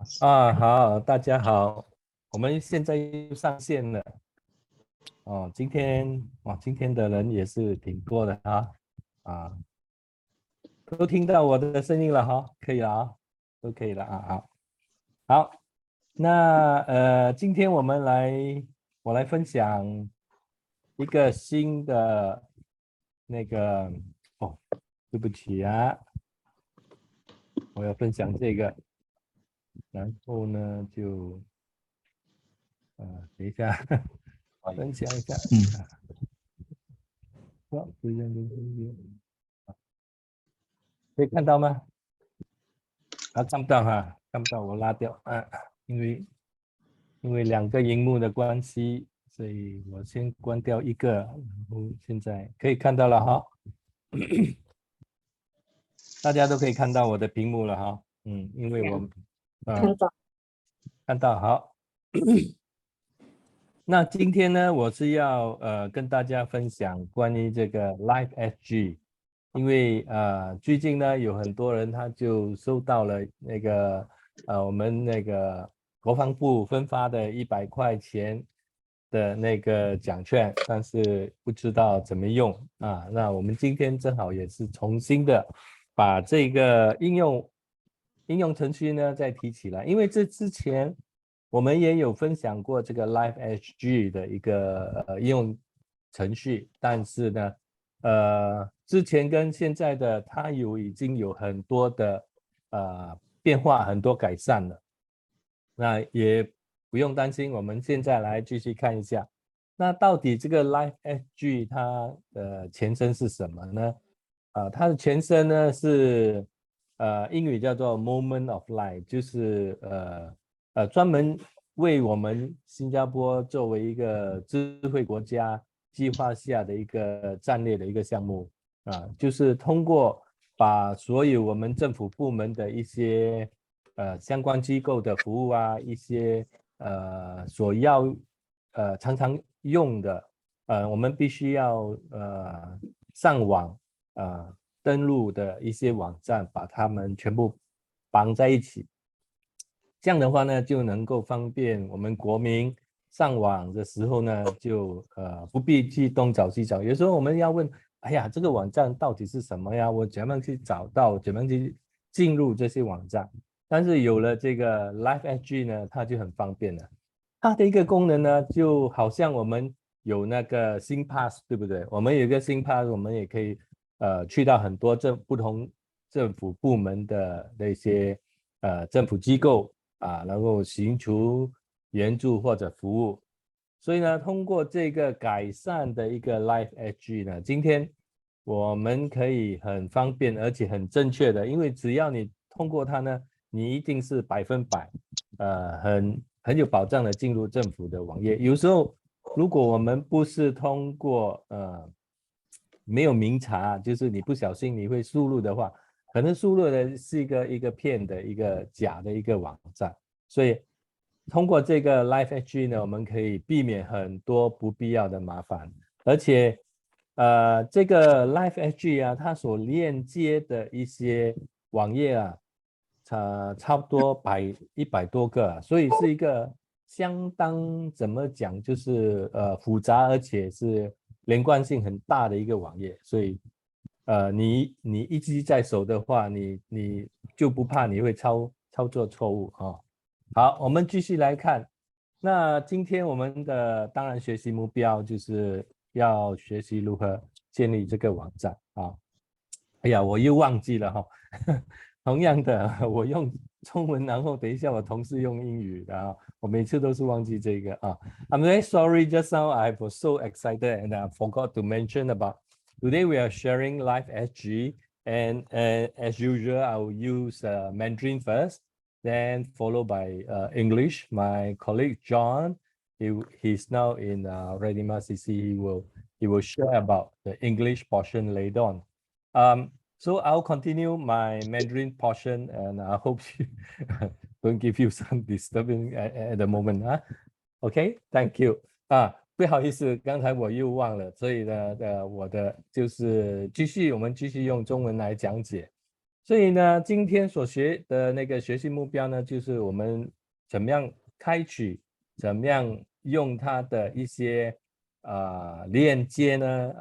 好，大家好，我们现在又上线了哦。今天的人也是挺多的啊，都听到我的声音了哈，可以了都可以了好，那今天我来分享一个新的那个哦，对不起我要分享这个，然后呢等一下分享一下。可以看到吗？看不到看不到，我拉掉因为两个荧幕的关系，所以我先关掉一个，然后现在可以看到了哈，大家都可以看到我的屏幕了哈，因为我看到好。那今天呢，我是要跟大家分享关于这个 LifeSG，因为最近呢有很多人他就收到了那个我们那个国防部分发的100块钱的那个奖券，但是不知道怎么用那我们今天正好也是重新的把这个应用程序呢再提起来，因为这之前我们也有分享过这个 LifeSG 的一个应用程序，但是呢，之前跟现在的它已经有很多的变化，很多改善了。那也不用担心，我们现在来继续看一下，那到底这个 LifeSG 它的前身是什么呢？它的前身呢是英语叫做 Moment of Life， 就是专门为我们新加坡作为一个智慧国家计划下的一个战略的一个项目就是通过把所有我们政府部门的一些相关机构的服务一些所要常常用的我们必须要上网登录的一些网站，把它们全部绑在一起。这样的话呢，就能够方便我们国民上网的时候呢，就不必去东找西找。有时候我们要问，哎呀，这个网站到底是什么呀？我怎么样去找到？怎么样去进入这些网站？但是有了这个 LifeSG 呢，它就很方便了。它的一个功能呢，就好像我们有那个新 Pass， 对不对？我们有一个新 Pass， 我们也可以去到很多不同政府部门的那些政府机构然后寻求援助或者服务。所以呢，通过这个改善的一个 LifeSG 呢，今天我们可以很方便而且很正确的，因为只要你通过它呢，你一定是100%很有保障的进入政府的网页。有时候如果我们不是通过没有明查，就是你不小心你会输入的话，可能输入的是一个骗的一个假的一个网站，所以通过这个 LifeSG 呢，我们可以避免很多不必要的麻烦，而且这个 LifeSG 它所链接的一些网页差不多100多个所以是一个相当怎么讲，就是复杂而且是连贯性很大的一个网页，所以你一直在手的话，你就不怕你会操作错误好，我们继续来看。那今天我们的当然学习目标就是要学习如何建立这个网站哎呀，我又忘记了同样的，我用中文，然后等一下我同事用英语我每次都是忘记这个I'm very sorry, just now I was so excited and I forgot to mention about today we are sharing LifeSG and as usual I will use Mandarin first, then followed by English. My colleague John, he's now in Redima CC. He will share about the English portion later on. So I'll continue my Mandarin portion, and I hope you don't give you some disturbing at the moment OK, thank you 不好意思，刚才我又忘了，所以呢，我的就是我们继续用中文来讲解。所以呢，今天所学的那个学习目标呢，就是我们怎么样开启，怎么样用它的一些链接呢，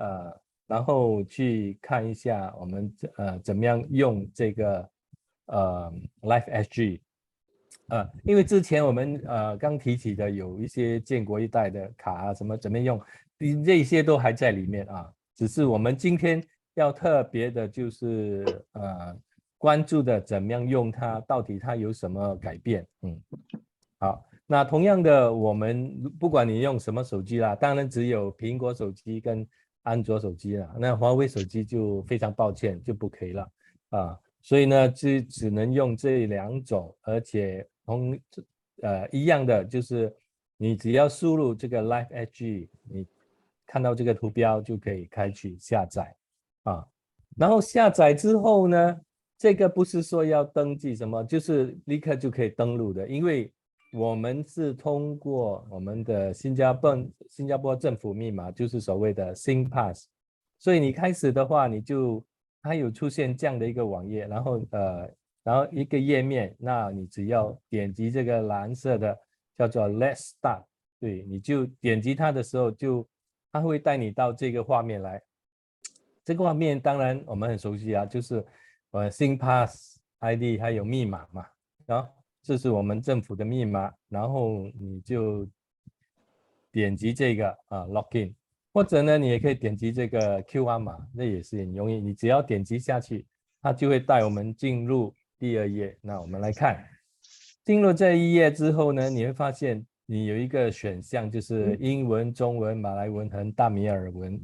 然后去看一下我们怎么样用这个LifeSG。因为之前我们刚提起的有一些建国一代的卡啊，什么怎么用，这些都还在里面啊。只是我们今天要特别的就是关注的怎么样用它，到底它有什么改变。好，那同样的，我们不管你用什么手机啦，当然只有苹果手机跟安卓手机啦，那华为手机就非常抱歉就不可以了啊。所以呢，就只能用这2种，而且一样的，就是你只要输入这个 LifeSG，你看到这个图标就可以开启下载啊。然后下载之后呢，这个不是说要登记什么，就是立刻就可以登录的，因为我们是通过我们的新加坡政府密码，就是所谓的 SingPass，所以你开始的话，它有出现这样的一个网页，然后一个页面，那你只要点击这个蓝色的叫做 Let's Start， 对，你就点击它的时候它会带你到这个画面来。这个画面当然我们很熟悉啊，就是SingPass ID 还有密码嘛，然后这是我们政府的密码，然后你就点击这个Login， 或者呢你也可以点击这个 QR 码，那也是很容易，你只要点击下去，它就会带我们进入第2页。那我们来看，进入这一页之后呢，你会发现你有一个选项，就是英文、中文、马来文和大米尔文。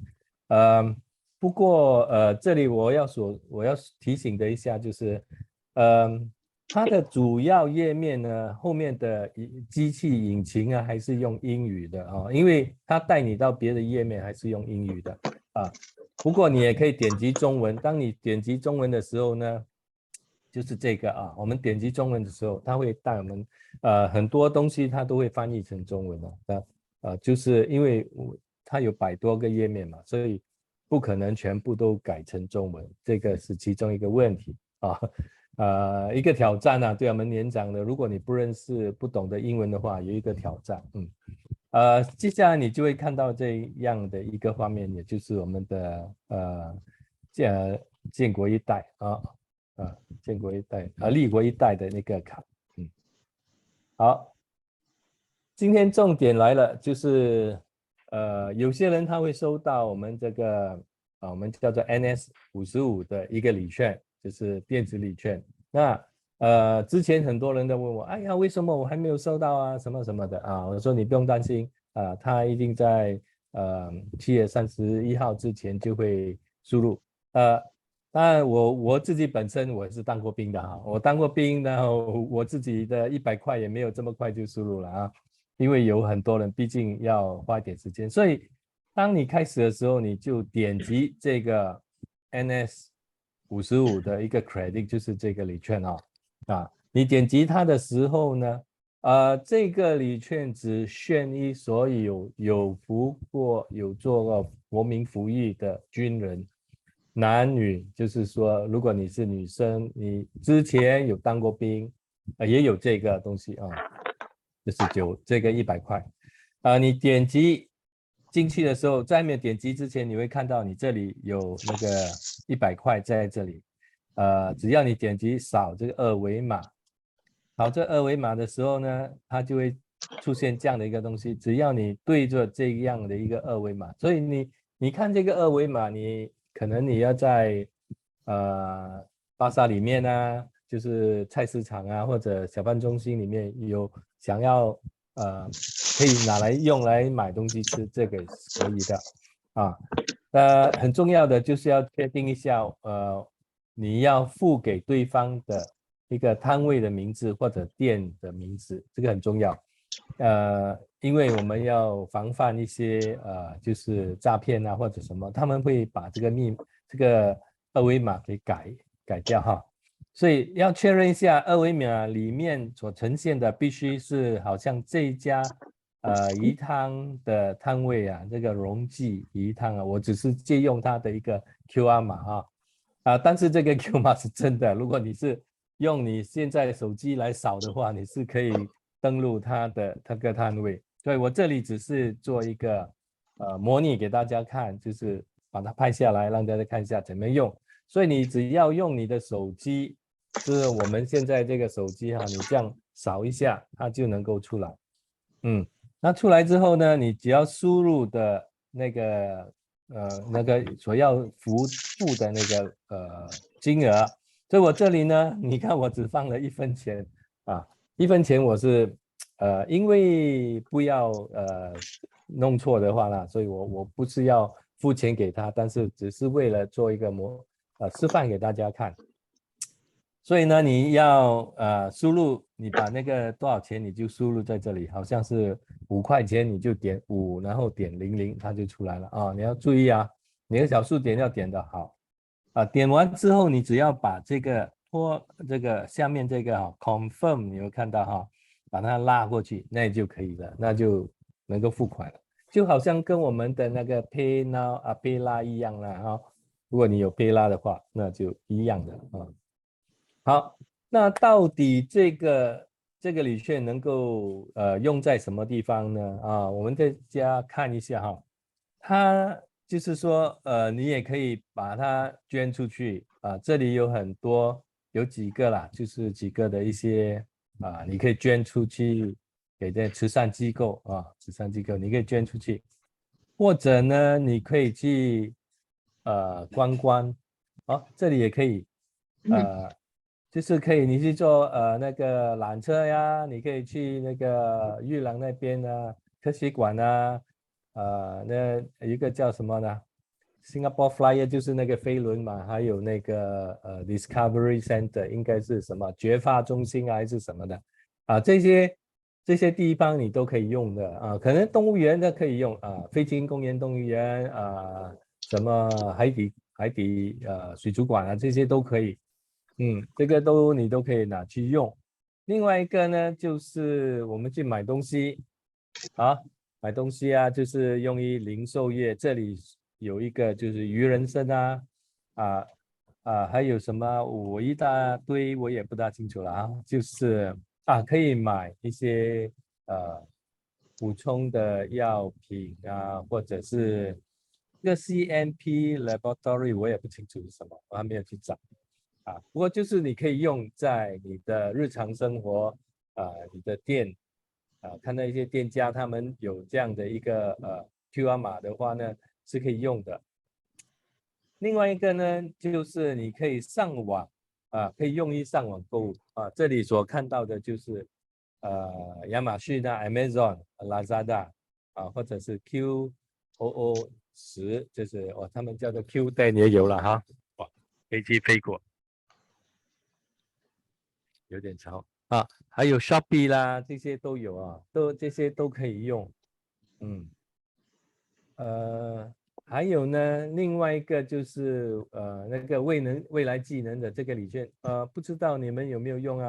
不过这里我要提醒的一下，就是它的主要页面呢，后面的机器引擎啊，还是用英语的啊，因为它带你到别的页面还是用英语的啊。不过你也可以点击中文，当你点击中文的时候呢，就是这个啊，我们点击中文的时候，它会带我们很多东西它都会翻译成中文的，就是因为它有100多个页面嘛，所以不可能全部都改成中文，这个是其中一个问题啊。一个挑战啊，对我们年长的，如果你不懂得英文的话，有一个挑战。接下来你就会看到这样的一个画面，也就是我们的建国一代建国一代立国一代的那个卡。好，今天重点来了，就是有些人他会收到我们这个我们叫做 NS55 的一个礼券，就是电子礼券。那之前很多人都问我，哎呀，为什么我还没有收到啊？什么什么的啊？我说你不用担心他一定在7月31号之前就会输入。当然我自己本身我是当过兵的我当过兵，然后我自己的100块也没有这么快就输入了啊。因为有很多人毕竟要花一点时间，所以当你开始的时候，你就点击这个 NS55 的一个 credit， 就是这个礼券你点击它的时候呢，这个礼券只限于所有做过国民服役的军人，男女，就是说，如果你是女生，你之前有当过兵，也有这个东西就是这个100块你点击进去的时候，在没有点击之前，你会看到你这里有那个100块在这里，只要你点击扫这个二维码，扫这二维码的时候呢，它就会出现这样的一个东西，只要你对着这样的一个二维码，所以你看这个二维码，可能你要在巴萨里面就是菜市场或者小贩中心里面有想要可以拿来用来买东西吃，这个是可以的很重要的就是要确定一下你要付给对方的一个摊位的名字或者店的名字，这个很重要因为我们要防范一些就是诈骗或者什么，他们会把这个二维码给改掉所以要确认一下二维码里面所呈现的必须是好像这一家鱼汤的摊位这个荣记鱼汤我只是借用它的一个 QR 码但是这个 Q 码是真的，如果你是用你现在手机来扫的话，你是可以登录它的那个摊位。所以我这里只是做一个模拟给大家看，就是把它拍下来，让大家看一下怎么用。所以你只要用你的手机，就是我们现在这个手机哈，你这样扫一下，它就能够出来。那出来之后呢，你只要输入的那个所要付的那个金额，所以我这里呢，你看我只放了1分钱啊，1分钱我是因为不要弄错的话啦，所以我不是要付钱给他，但是只是为了做一个示范给大家看。所以呢，你要输入，你把那个多少钱你就输入在这里，好像是5块钱，你就点5，然后点00，它就出来了啊。你要注意啊，你的小数点要点得好啊。点完之后，你只要把这个下面这个confirm， 你会看到把它拉过去，那就可以了，那就能够付款了。就好像跟我们的那个 Pay Now Paylah 一样啦如果你有 Paylah 的话，那就一样的好，那到底这个礼券能够用在什么地方呢？我们在家看一下它就是说你也可以把它捐出去这里有几个啦，就是几个的一些你可以捐出去给这慈善机构慈善机构你可以捐出去，或者呢你可以去观光这里也可以就是可以你去坐那个缆车呀，你可以去那个玉郎那边科学馆那有一个叫什么呢？Singapore Flyer 就是那个飞轮嘛，还有那个Discovery Center 应该是什么觉发中心还是什么的这些地方你都可以用的可能动物园的可以用飞行公园动物园什么海底水族馆这些都可以。这个你都可以拿去用。另外一个呢，就是我们去买东西买东西就是用于零售业，这里有一个就是鱼人参还有什么我一大堆我也不大清楚了就是可以买一些补充的药品或者是这个 CMP Laboratory 我也不清楚是什么，我还没有去找。不过就是你可以用在你的日常生活你的店看到一些店家他们有这样的一个QR 码的话呢是可以用的。另外一个呢就是你可以上网可以用于上网购物这里所看到的就是亚马逊Amazon、Lazada 或者是 QOO10，就是他们叫做 Q10 也有了飞机飞过。有点潮还有 Shopee 啦，这些都有这些都可以用。还有呢，另外一个就是那个未来技能的这个礼券，不知道你们有没有用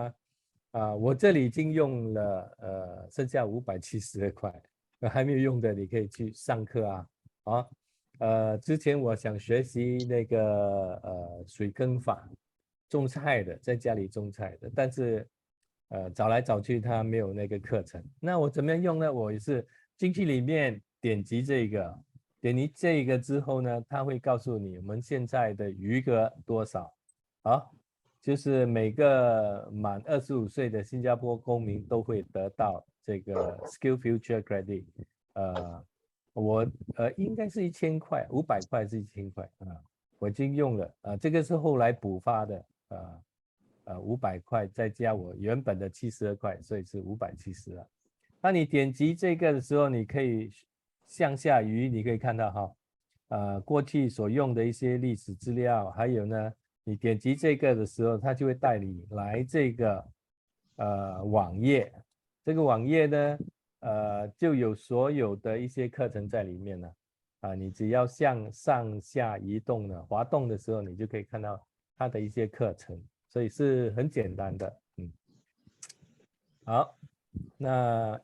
我这里已经用了剩下572块，还没有用的你可以去上课之前我想学习那个水耕法，种菜的，在家里种菜的，但是找来找去它没有那个课程。那我怎么样用呢？我也是进去里面点击这个之后呢，它会告诉你我们现在的余额多少就是每个满25岁的新加坡公民都会得到这个 Skill Future Credit，我应该是1000块，500块是1000块我已经用了这个是后来补发的500块再加我原本的72块，所以是570了。那你点击这个的时候，你可以向下移，你可以看到过去所用的一些历史资料，还有呢，你点击这个的时候，它就会带你来这个网页。这个网页呢，就有所有的一些课程在里面了你只要向上下移动呢，滑动的时候，你就可以看到它的一些课程，所以是很简单的。好，那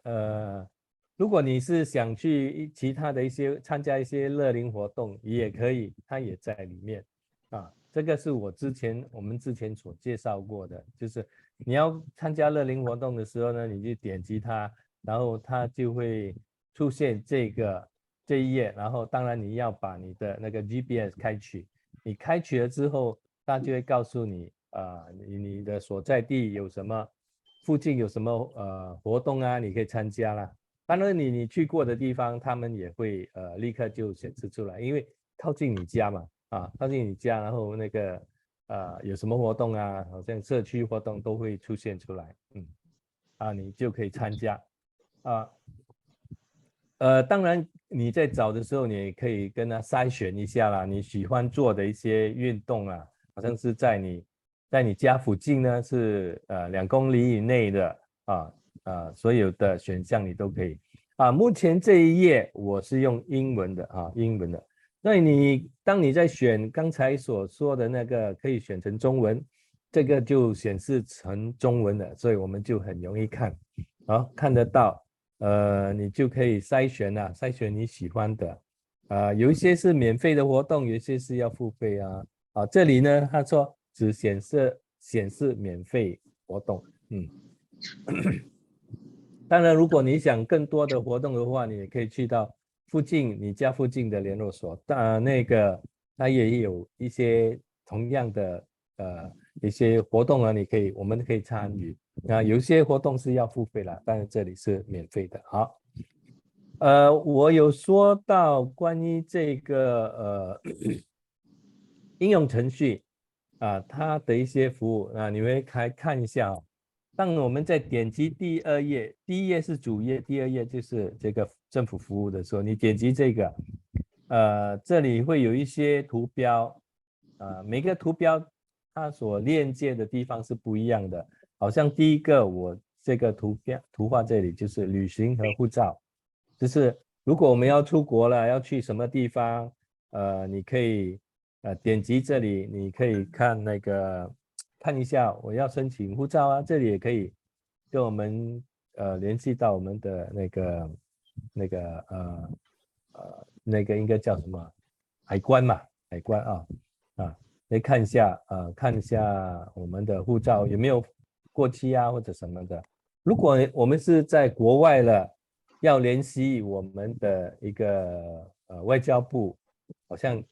如果你是想其他的参加一些乐龄活动，也可以，它也在里面这个是我们之前所介绍过的，就是你要参加乐龄活动的时候呢，你就点击它，然后它就会出现这一页，然后当然你要把你的那个 GPS 开启，你开启了之后，它就会告诉你你的所在地有什么，附近有什么活动啊，你可以参加啦。当然你去过的地方，他们也会立刻就显示出来，因为靠近你家嘛，靠近你家，然后那个有什么活动啊，好像社区活动都会出现出来，你就可以参加啊。当然你在找的时候，你也可以跟他筛选一下啦，你喜欢做的一些运动啊，好像是在你家附近呢，是2公里以内的所有的选项你都可以目前这一页我是用英文的英文的，那当你在选刚才所说的那个可以选成中文，这个就显示成中文的，所以我们就很容易看，看得到。你就可以筛选你喜欢的有一些是免费的活动，有一些是要付费这里呢他说只显示免费活动当然如果你想更多的活动的话，你也可以去到你家附近的联络所，那个它也有一些同样的一些活动我们可以参与有一些活动是要付费了，但是这里是免费的。好，我有说到关于这个应用程序它的一些服务你们看一下当我们在点击第2页，第1页是主页，第2页就是这个政府服务的时候，你点击这个这里会有一些图标每个图标它所链接的地方是不一样的，好像第一个我这个图画这里就是旅行和护照，就是如果我们要出国了，要去什么地方你可以点击这里，你可以看一下我要申请护照这里也可以跟我们联系到我们的那个应该叫什么海关嘛，海关来看一下我们的护照有没有过期或者什么的。如果我们是在国外了，要联系我们的一个外交部，好像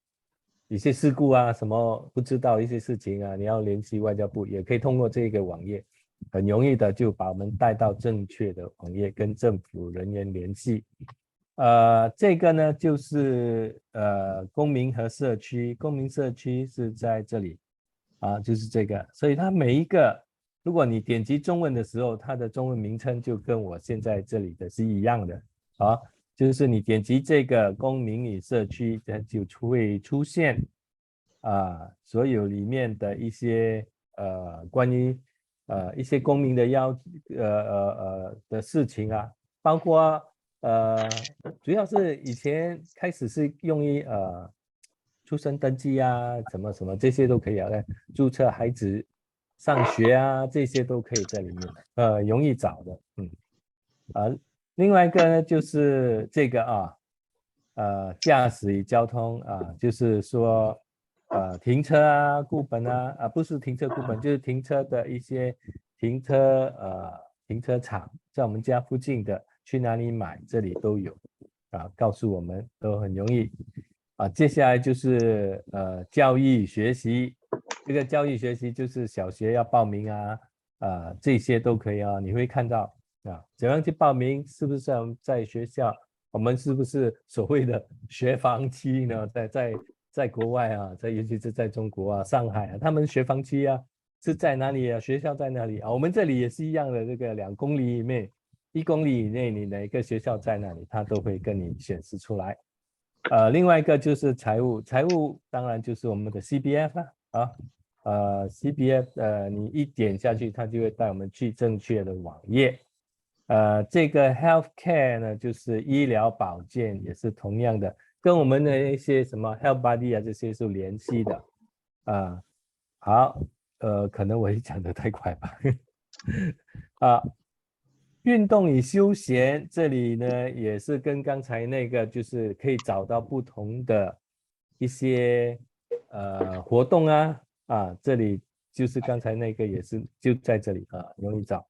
有些事故什么不知道一些事情你要联系外交部，也可以通过这个网页，很容易的就把我们带到正确的网页，跟政府人员联系。这个呢就是公民和社区，公民社区是在这里就是这个，所以它每一个，如果你点击中文的时候，它的中文名称就跟我现在这里的是一样的就是你点击这个公民与社区，它就会出现所有里面的一些关于一些公民的的事情包括主要是以前开始是用于出生登记什么什么这些都可以注册孩子上学这些都可以在里面容易找的另外一个呢就是这个驾驶与交通就是说停车顾本不是停车顾本，就是停车的一些停车场，在我们家附近的去哪里买，这里都有告诉我们都很容易接下来就是教育学习，这个教育学习就是小学要报名这些都可以你会看到怎样去报名，是不是在学校，我们是不是所谓的学房期呢？在国外尤其是在中国上海他们学房期是在哪里学校在哪里我们这里也是一样的，这个2公里以内、1公里以内，你哪个学校在哪里，它都会跟你显示出来。另外一个就是财务当然就是我们的 CPF CPF 你一点下去，它就会带我们去正确的网页。这个 healthcare 呢，就是医疗保健，也是同样的，跟我们的一些什么 health body 这些是联系的好，可能我也讲得太快吧运动与休闲这里呢，也是跟刚才那个就是可以找到不同的一些活动这里就是刚才那个也是就在这里容易找。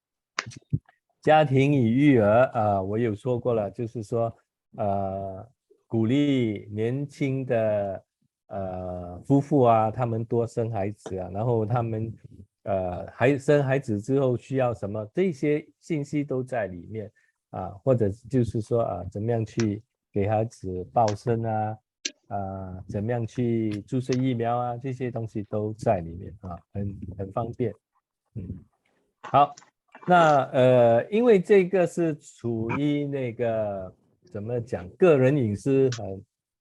家庭与育儿我有说过了，就是说鼓励年轻的夫妇他们多生孩子然后他们生孩子之后需要什么，这些信息都在里面或者就是说怎么样去给孩子报生怎么样去注射疫苗这些东西都在里面很方便。好，那因为这个是处于那个怎么讲，个人隐私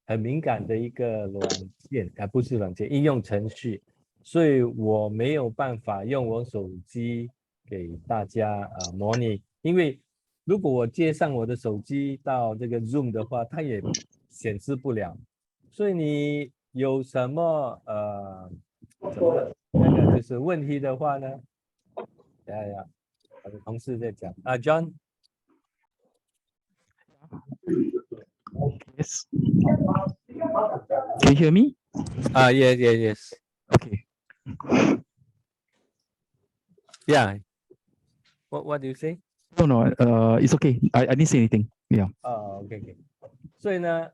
很敏感的一个软件不是软件，应用程序，所以我没有办法用我手机给大家模拟，因为如果我接上我的手机到这个 Zoom 的话，它也显示不了，所以你有什么怎么那个就是问题的话呢？我的同事在讲John。 Yes. Can you hear me? Yes. Okay. Yeah. What do you say? No, it's okay. I didn't say anything. Yeah. OK。所以呢，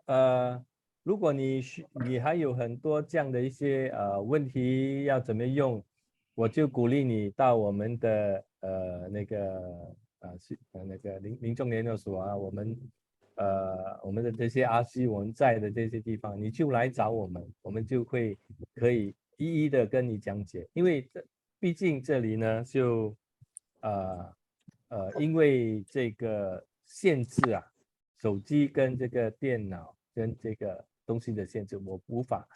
如果你还有很多这样的一些问题要怎么用，我就鼓励你到我们的那个民众研究所我们的这些RC我们在的这些地方，你就来找我们，我们就可以一一的跟你讲解，因为毕竟这里呢就因为这个限制手机跟这个电脑跟这个东西的限制，我无法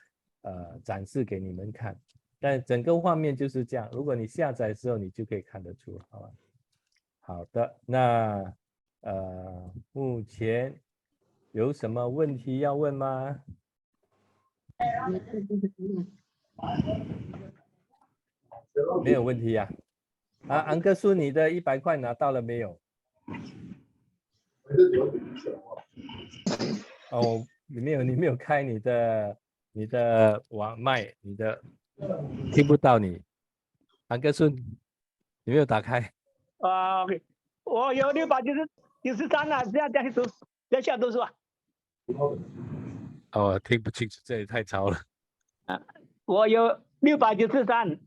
展示给你们看，但整个画面就是这样，如果你下载的时候你就可以看得出，好吧？好的，那目前有什么问题要问吗？没有问题安哥叔，你的100块拿到了没有？你没有开你的网麦，听不到你。安哥叔，你没有打开？OK， 我有693这样去读，在下读书听不清楚，这里太吵了。我有693。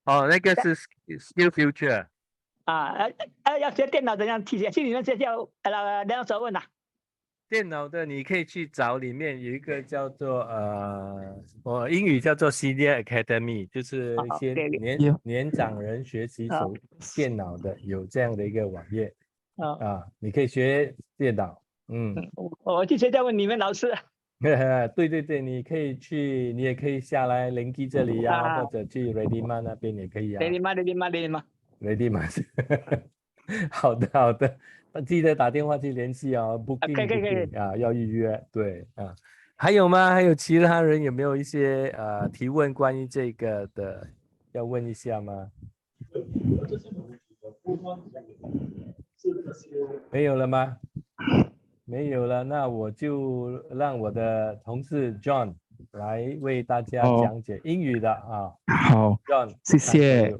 那个是 Skill Future 要学电脑怎样去你们学校两手问电脑的你可以去找，里面有一个叫做英语叫做 Senior Academy， 就是一些年长人学习电脑的，有这样的一个网页你可以学电脑。我去学校问你们老师。对，你也可以下来灵机这里或者去 Ready-Ma 那边也可以Ready-Ma 好的，记得打电话去联系booking 要预约。对还有吗？还有其他人有没有一些提问关于这个的要问一下吗？没有了吗？没有了，那我就让我的同事 John 来为大家讲解英语的好 John， 谢谢。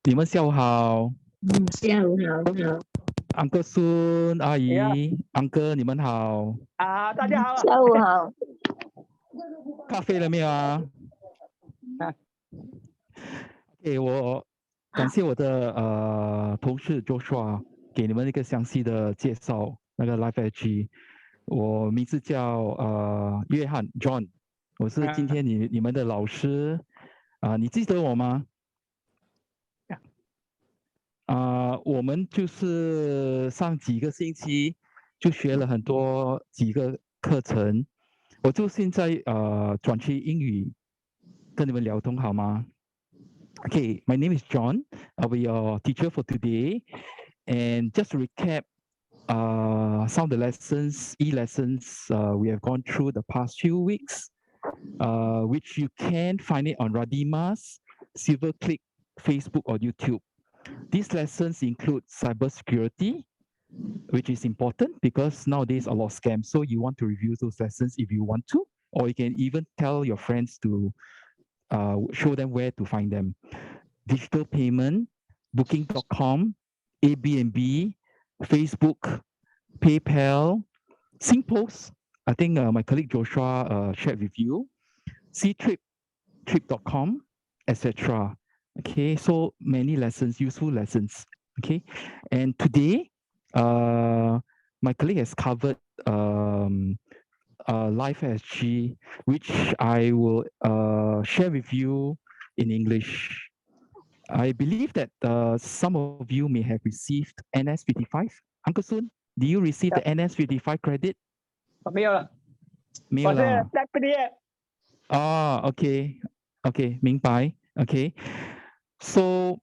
你们下午好。下午好。Uncle 孙阿姨 Uncle 你们好。大家好。下午好。咖啡了没有我感谢我的同事 Joshua 给你们一个详细的介绍，那个 LifeSG。我名字叫约翰 John， 我是今天你们的老师你记得我吗？我们就是上几个星期就学了几个课程，我就现在转去英语跟你们聊通好吗？Okay, my name is John. I'll be your teacher for today. And just to recap some of the e-lessons we have gone through the past few weeks, which you can find it on Radima's SilverClick, Facebook or YouTube. These lessons include cybersecurity, which is important because nowadays a lot of scams. So you want to review those lessons if you want to. or you can even tell your friends to show them where to find them. Digital payment, booking.com, Airbnb, Facebook, PayPal, SingPost. I think my colleague Joshua shared with you. Ctrip, trip.com, etc. Okay, so many lessons, useful lessons. Okay, and today, my colleague has covered LifeSG, which I will share with you in English. I believe that some of you may have received NS55. Uncle Sun, do you receive the NS55 credit? 没有了，没有我是啦。在毕业。Okay, okay, 明白. Okay, so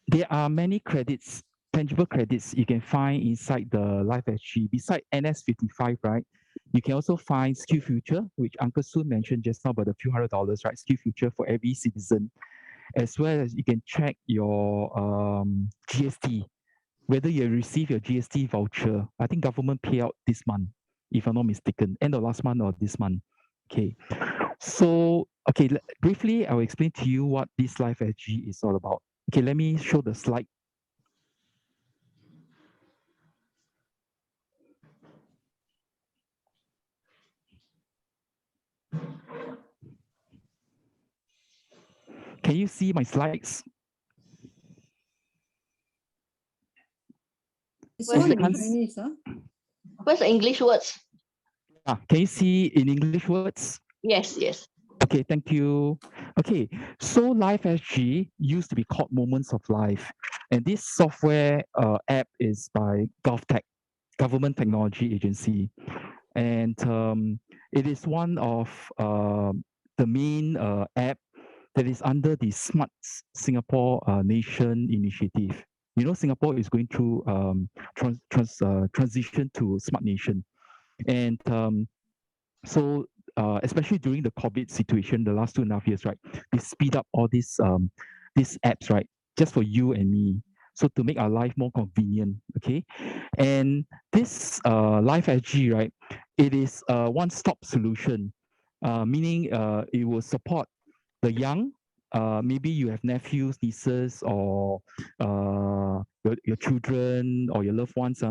there are many credits, tangible credits you can find inside the LifeSG. Beside NS55, right? You can also find SkillFuture, which Uncle Sun mentioned just now about a few $100s, right? SkillFuture for every citizen, as well as you can check your GST, whether you receive your GST voucher. I think government payout this month, if I'm not mistaken, end of last month or this month. Okay, so okay, briefly, I'll explain to you what this LifeSG is all about. Okay, let me show the slide. Can you see my slides? Where's you the can't Chinese, huh? Where's the English words? can you see in English words? Yes, yes. Okay, thank you. Okay, so LifeSG used to be called Moments of Life, and this software app is by GovTech, Government Technology Agency, and it is one of the main app that is under the Smart Singapore Nation initiative. You know, Singapore is going through transition to smart nation, and so especially during the COVID situation, the last 2.5 years, right? They speed up all these apps, right? Just for you and me. So to make our life more convenient, okay? And this LifeSG, right? It is a one-stop solution, meaning it will support the young. Maybe you have nephews, nieces, or your children or your loved ones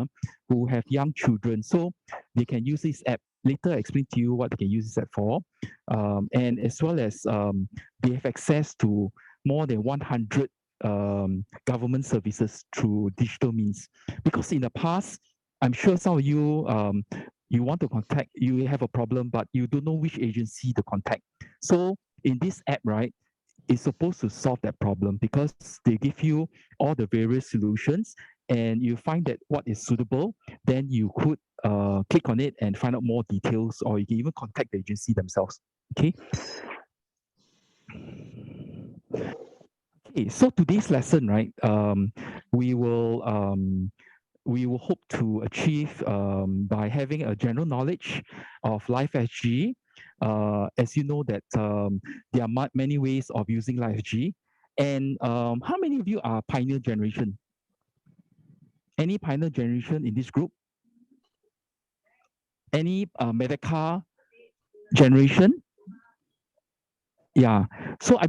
who have young children. So they can use this app. Later, I explain to you what they can use this app for. And as well as they have access to more than 100 government services through digital means. Because in the past, I'm sure some of you, you want to contact, you have a problem, but you don't know which agency to contact. So in this app, right, it's supposed to solve that problem because they give you all the various solutions and you find that what is suitable, then you could click on it and find out more details, or you can even contact the agency themselves. Okay. Okay, so today's lesson, right? We will hope to achieve by having a general knowledge of LifeSG. As you know that there are many ways of using LifeSG. And how many of you are pioneer generation? Any pioneer generation in this group? Any Medica generation? Yeah. So I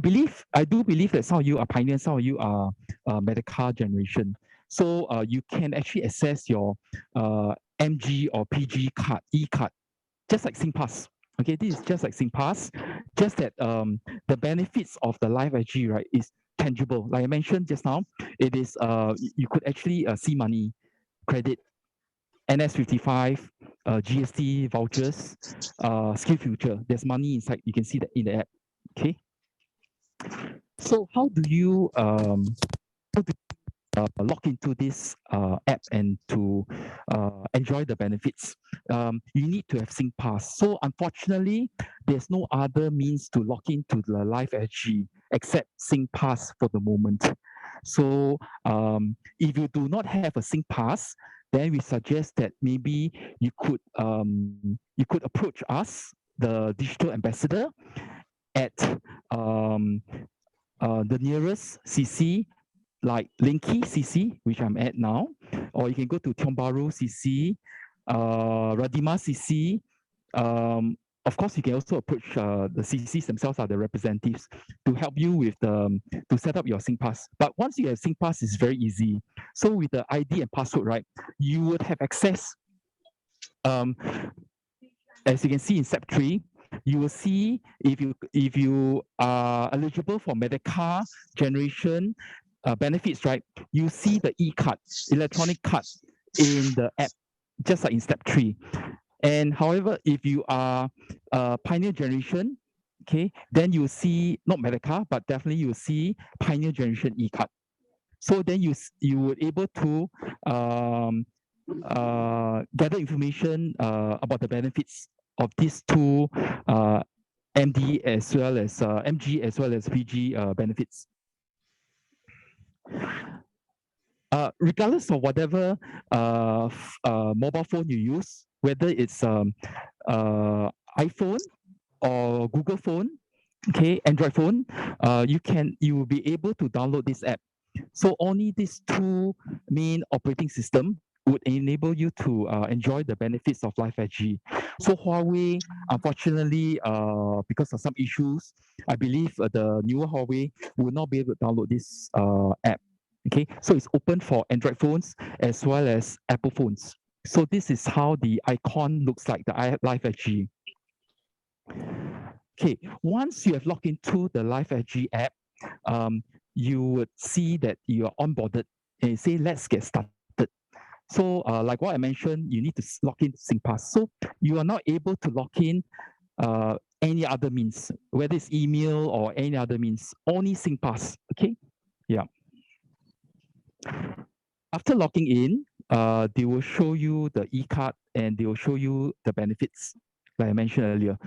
do believe that some of you are pioneers, some of you are Medica generation. So you can actually access your MG or PG card, e-card, just like SingPass. Okay, this is just like SingPass, just that the benefits of the LifeSG, right, is tangible. Like I mentioned just now, it is you could actually see money, credit, NS55, GST vouchers, SkillFuture. There's money inside. You can see that in the app. Okay. So how do you log into this app and to enjoy the benefits? You need to have SingPass. So unfortunately, there's no other means to log into the LifeSG except SingPass for the moment. So if you do not have a SingPass, then we suggest that maybe you could approach us, the digital ambassador, at the nearest CC, like Linky CC, which I'm at now, or you can go to Tiong Bahru CC, Radima CC, of course, you can also approach the CCs themselves, are the representatives, to help you with to set up your SingPass. But once you have SingPass, it's very easy. So with the ID and password, right, you would have access. As you can see in step 3, you will see if you are eligible for Medicare generation benefits, right? You see the e-card, electronic card in the app, just like in step 3. And however, if you are Pioneer Generation, okay, then you see not Medicare, but definitely you see Pioneer Generation e-card. So then you would able to gather information about the benefits of these two MD as well as MG as well as PG benefits. Regardless of whatever mobile phone you use, whether it's iPhone or Google phone, okay, Android phone, you will be able to download this app. So only these two main operating system would enable you to enjoy the benefits of LifeSG. So Huawei, unfortunately, because of some issues, I believe the newer Huawei will not be able to download this app. Okay, so it's open for Android phones as well as Apple phones. So this is how the icon looks like, the LifeSG. Okay, once you have logged into the LifeSG app, you would see that you are onboarded and say, let's get started. So like what I mentioned, you need to log in SingPass. So you are not able to log in any other means, whether it's email or any other means, only SingPass, okay? Yeah. After logging in, they will show you the e-card and they will show you the benefits, like I mentioned earlier.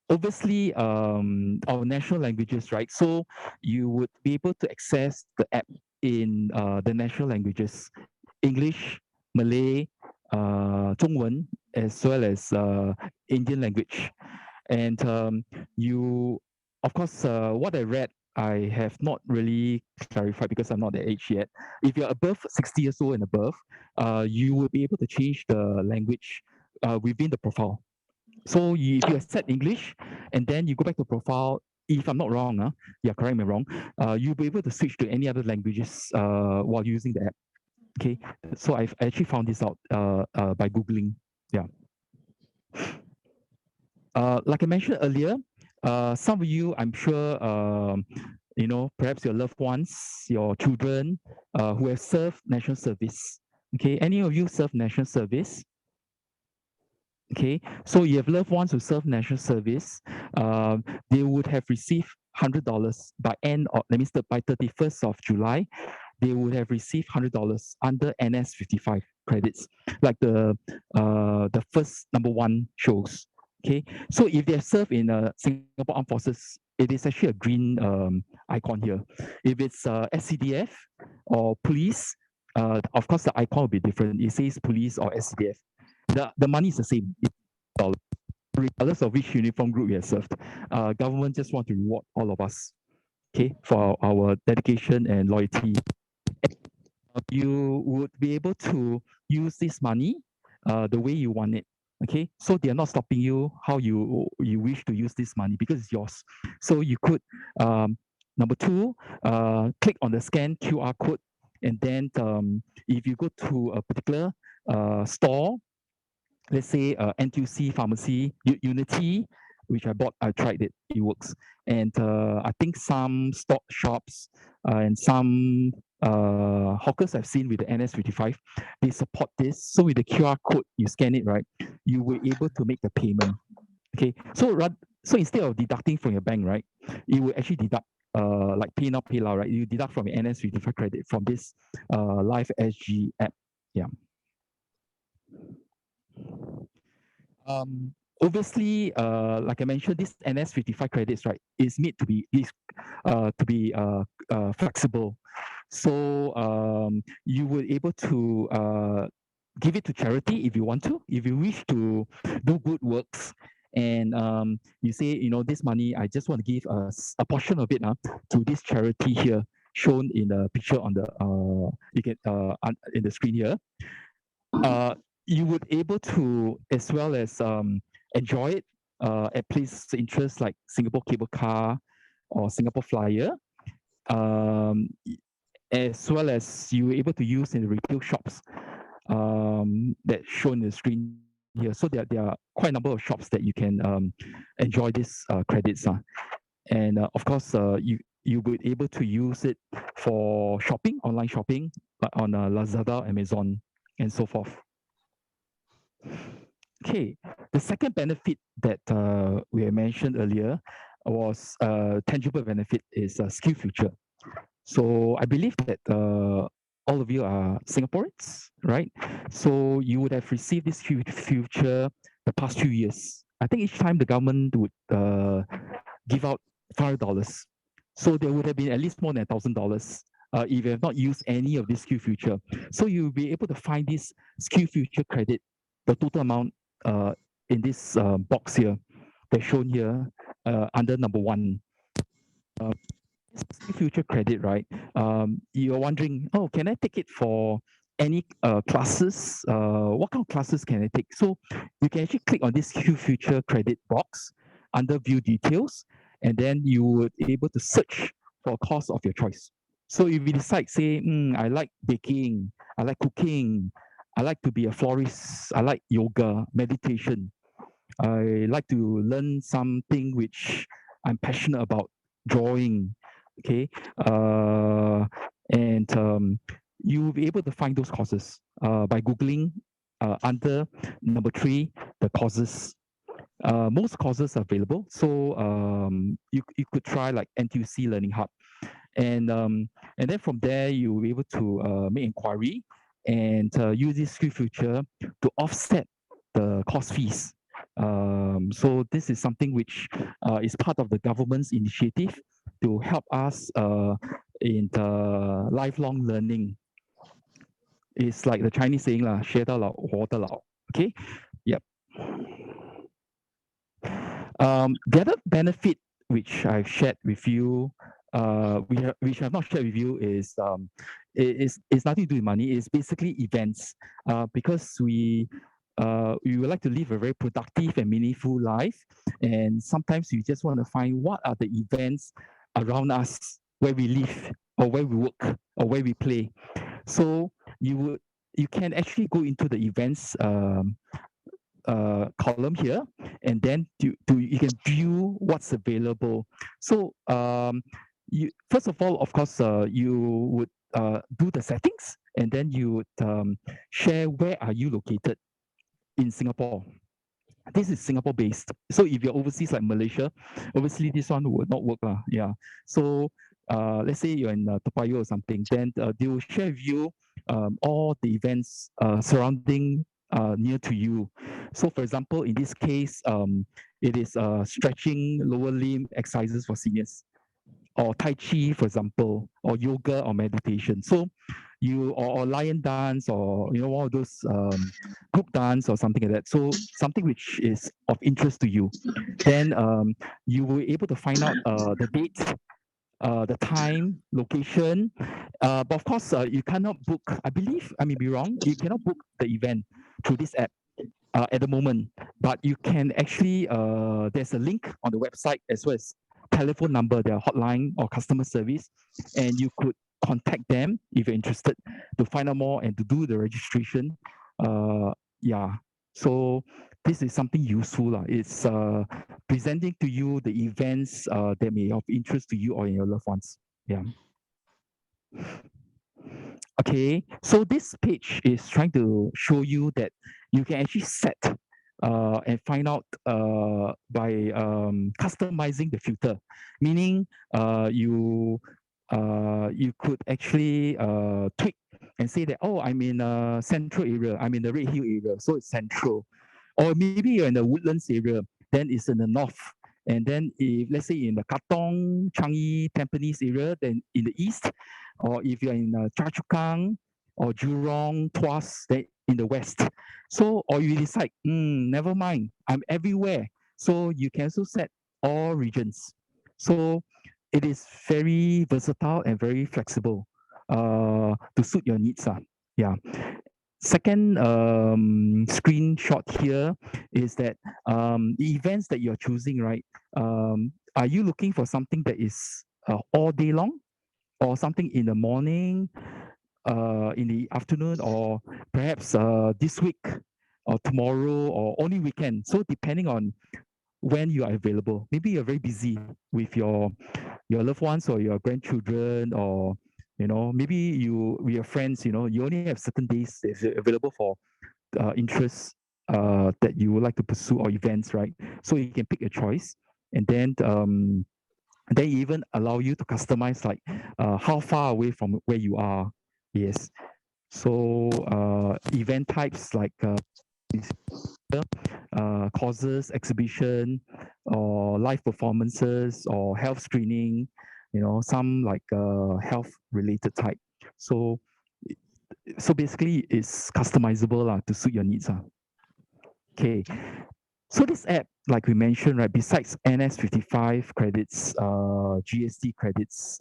Obviously, our national languages, right? So you would be able to access the app in the national languages, English, Malay, 中文, as well as Indian language. And you, of course, what I read, I have not really clarified because I'm not the age yet. If you're above 60 years old and above, you will be able to change the language within the profile. So if you set English and then you go back to profile, if I'm not wrong, yeah, correct me wrong, you'll be able to switch to any other languages while using the app. Okay, so I actually found this out by Googling. Yeah. Like I mentioned earlier, some of you, I'm sure, you know, perhaps your loved ones, your children who have served national service. Okay, any of you serve national service? Okay, so you have loved ones who serve national service. They would have received $100 by end of, that means by 31st of July, they would have received $100 under NS55 credits, like the first number 1 shows. Okay, so if they have served in Singapore Armed Forces, it is actually a green icon here. If it's SCDF or police, of course the icon will be different. It says police or SCDF. The money is the same, regardless of which uniform group you have served. Government just want to reward all of us, okay, for our dedication and loyalty. You would be able to use this money the way you want it. Okay, so they are not stopping you how you wish to use this money because it's yours. So you could number 2, click on the scan QR code, and then if you go to a particular store, let's say NTUC pharmacy, Unity, which I tried it, it works. And I think some stock shops and some hawkers I've seen with the NS55, they support this. So with the QR code, you scan it, right? You were able to make the payment. Okay, so instead of deducting from your bank, right, it will actually deduct like PayNow, PayLow, right? You deduct from your NS55 credit from this LifeSG app. Yeah. Obviously, like I mentioned, this NS55 credits, right, is made to be flexible. So you will able to give it to charity if you want to, if you wish to do good works, and you say, you know, this money I just want to give a portion of it to this charity here, shown in the picture on the you can in the screen here. You would able to, as well as enjoy it at places of interest like Singapore Cable Car or Singapore Flyer, as well as you were able to use in the retail shops that's shown in the screen here. So there are quite a number of shops that you can enjoy this credits. And of course, you will be able to use it for shopping, online shopping, on Lazada, Amazon, and so forth. Okay, the second benefit that we had mentioned earlier was tangible benefit is skill future. So I believe that all of you are Singaporeans, right? So you would have received this future the past few years. I think each time the government would give out $5. So there would have been at least more than $1,000 if you have not used any of this skill future. So you'll be able to find this skill future credit, the total amount in this box here, that's shown here under number 1. Skill future credit, right? You're wondering, oh, can I take it for any classes? What kind of classes can I take? So you can actually click on this skill future credit box under view details, and then you would be able to search for a course of your choice. So if you decide, say, I like baking, I like cooking, I like to be a florist, I like yoga, meditation, I like to learn something which I'm passionate about, drawing, okay, and you'll be able to find those courses by Googling under number 3, the courses. Most courses are available, so you could try like NTUC Learning Hub, and then from there you will be able to make inquiry and use this skill future to offset the course fees. So this is something which is part of the government's initiative to help us in the lifelong learning. It's like the Chinese saying, 学到老活到老. Okay? Yep. The other benefit which I've shared with you, which I've not shared with you, is nothing to do with money. It's basically events, because we would like to live a very productive and meaningful life, and sometimes you just want to find what are the events around us where we live or where we work or where we play. So you can actually go into the events column here, and then you can view what's available. So you first of all, of course, you would do the settings, and then you would share where are you located in Singapore. This is Singapore based. So if you're overseas like Malaysia, obviously this one would not work. Yeah. So let's say you're in Toa Payoh or something, then they will share with you all the events surrounding near to you. So for example, in this case, it is stretching lower limb exercises for seniors, or Tai Chi, for example, or yoga or meditation. So or lion dance, or one of those group dance or something like that. So something which is of interest to you. Then you will be able to find out the date, the time, location. But of course, you cannot book. I believe, I may be wrong, you cannot book the event through this app at the moment. But you can actually, there's a link on the website as well as telephone number, their hotline or customer service, and you could contact them if you're interested to find out more and to do the registration. Yeah, so this is something useful. It's presenting to you the events that may of interest to you or your loved ones. Yeah. Okay, so this page is trying to show you that you can actually set and find out by customizing the filter, meaning you could actually tweak and say that, oh, I'm in a central area, I'm in the Red Hill area, so it's central. Or maybe you're in the Woodlands area, then it's in the north. And then if, let's say, in the Katong, Changi, Tampines area, then in the east. Or if you're in Choa Chu Kang or Jurong, Tuas, then in the west. So, or you decide, never mind, I'm everywhere. So you can also set all regions. So it is very versatile and very flexible to suit your needs. Yeah. second screenshot here is that the events that you're choosing, right? Are you looking for something that is all day long, or something in the morning, in the afternoon, or perhaps this week or tomorrow or only weekend? So depending on when you are available, maybe you're very busy with your loved ones or your grandchildren, or maybe you with your friends, you only have certain days that's available for interests that you would like to pursue, or events, right? So you can pick a choice, and then they even allow you to customize, like how far away from where you are. Yes. So event types like courses, exhibition, or live performances, or health screening, some like health related type. So basically it's customizable to suit your needs. Okay. So this app, like we mentioned, right, besides NS55 credits, GST credits,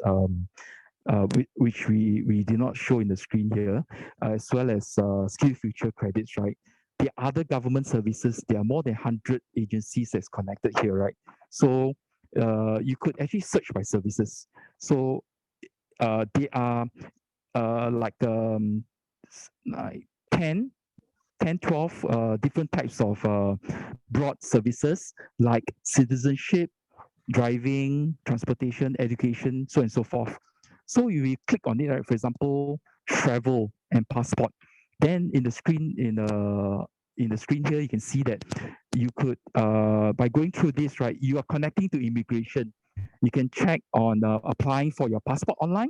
which we did not show in the screen here, as well as SkillsFuture credits, right? The other government services, there are more than 100 agencies that's connected here, right? So you could actually search by services. So they are like 10, 12 different types of broad services like citizenship, driving, transportation, education, so on and so forth. So if you click on it, right, for example, travel and passport, then in the screen here, you can see that you could by going through this, right, you are connecting to immigration. You can check on applying for your passport online,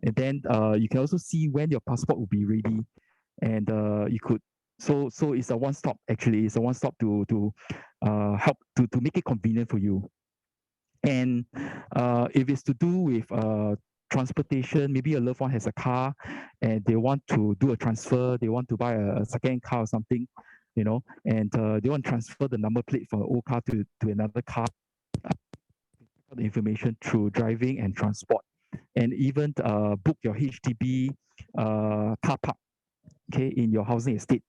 and then you can also see when your passport will be ready, and you could so it's a one stop. Actually, it's a one stop to help to make it convenient for you. And if it's to do with transportation, maybe a loved one has a car and they want to do a transfer, they want to buy a second car or something, and they want to transfer the number plate from an old car to another car, the information through driving and transport, and even book your HDB car park, okay, in your housing estate.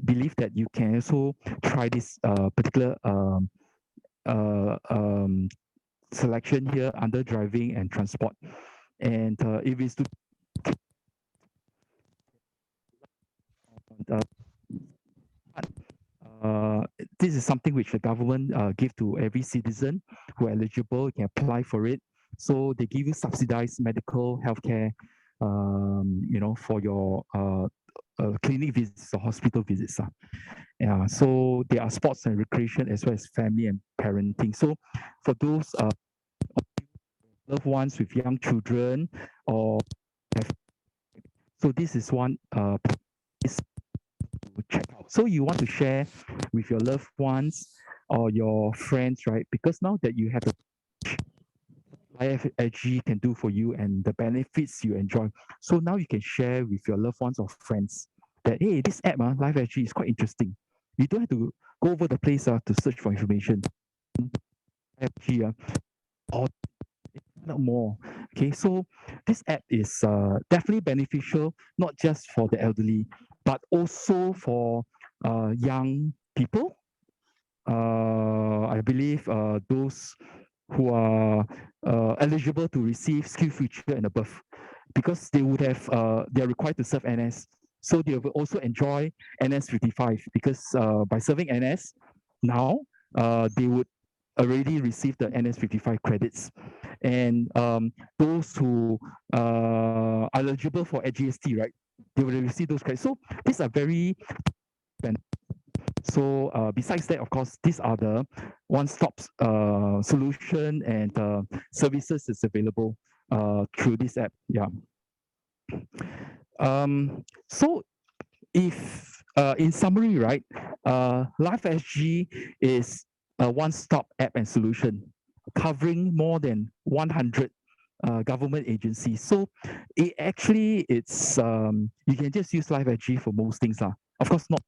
Believe that you can also try this particular selection here under driving and transport. And if it's to this is something which the government give to every citizen who are eligible, can apply for it. So they give you subsidized medical healthcare, for your clinic visits or hospital visits. Yeah, so there are sports and recreation as well as family and parenting. So for those loved ones with young children, or so this is one is to check out. So you want to share with your loved ones or your friends, right? Because now that you have the LifeSG can do for you and the benefits you enjoy, so now you can share with your loved ones or friends that, hey, this app, LifeSG, is quite interesting. You don't have to go over the place to search for information. LifeSG, or more. Okay, so this app is definitely beneficial, not just for the elderly, but also for young people. I believe those who are eligible to receive SkillsFuture and above, because they would have they are required to serve NS, so they will also enjoy NS55, because by serving NS now, they would already receive the NS55 credits. And those who are eligible for GST, right, they will receive those credits. So these are very so besides that, of course, these are the one-stop solution and services that's available through this app. Yeah. So if in summary, right, LifeSG is a one-stop app and solution covering more than 100 government agencies. So it's you can just use LifeSG for most things. Of course, not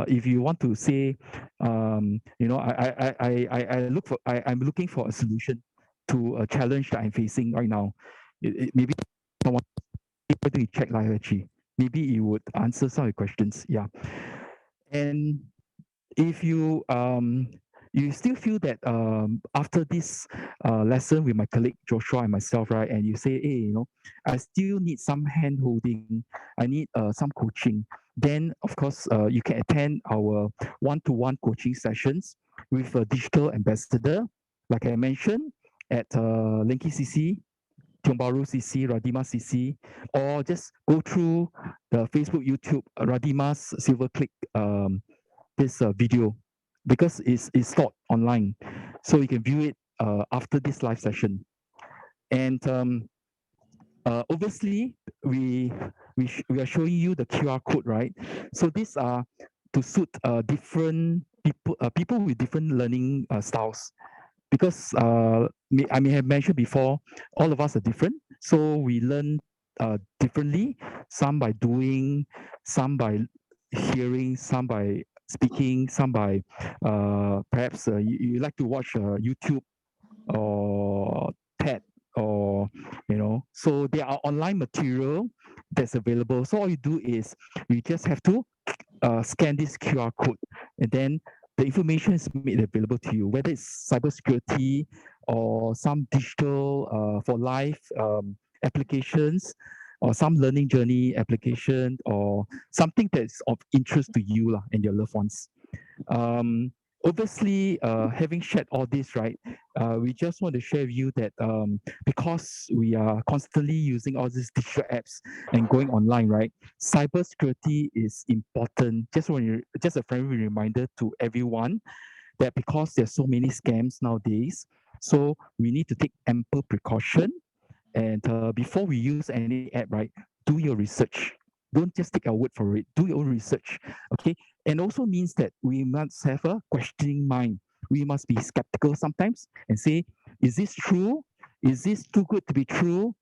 if you want to say, I'm looking for a solution to a challenge that I'm facing right now. Maybe someone to check LifeSG. maybe it would answer some of your questions. Yeah. And if you you still feel that after this lesson with my colleague Joshua and myself, right, and you say, hey, I still need some hand holding, I need some coaching, then of course you can attend our one-to-one coaching sessions with a digital ambassador, like I mentioned, at Linky CC, Tiong Bahru CC, Radima CC, or just go through the Facebook, YouTube, Radima's Silver Click this video, because it's stored online, so you can view it after this live session. And obviously, we are showing you the QR code, right? So these are to suit different people with different learning styles. Because I may have mentioned before, all of us are different, so we learn differently. Some by doing, some by hearing, some by speaking, some by perhaps you like to watch YouTube or TED, or so there are online material that's available. So all you do is you just have to scan this QR code, and then the information is made available to you, whether it's cybersecurity or some digital for life applications, or some learning journey application, or something that's of interest to you and your loved ones. Obviously, having shared all this, right, we just want to share with you that because we are constantly using all these digital apps and going online, right, cybersecurity is important. Just a friendly reminder to everyone that because there's so many scams nowadays, so we need to take ample precaution. And before we use any app, right, do your research. Don't just take our word for it. Do your own research, okay? And also means that we must have a questioning mind. We must be skeptical sometimes and say, is this true? Is this too good to be true?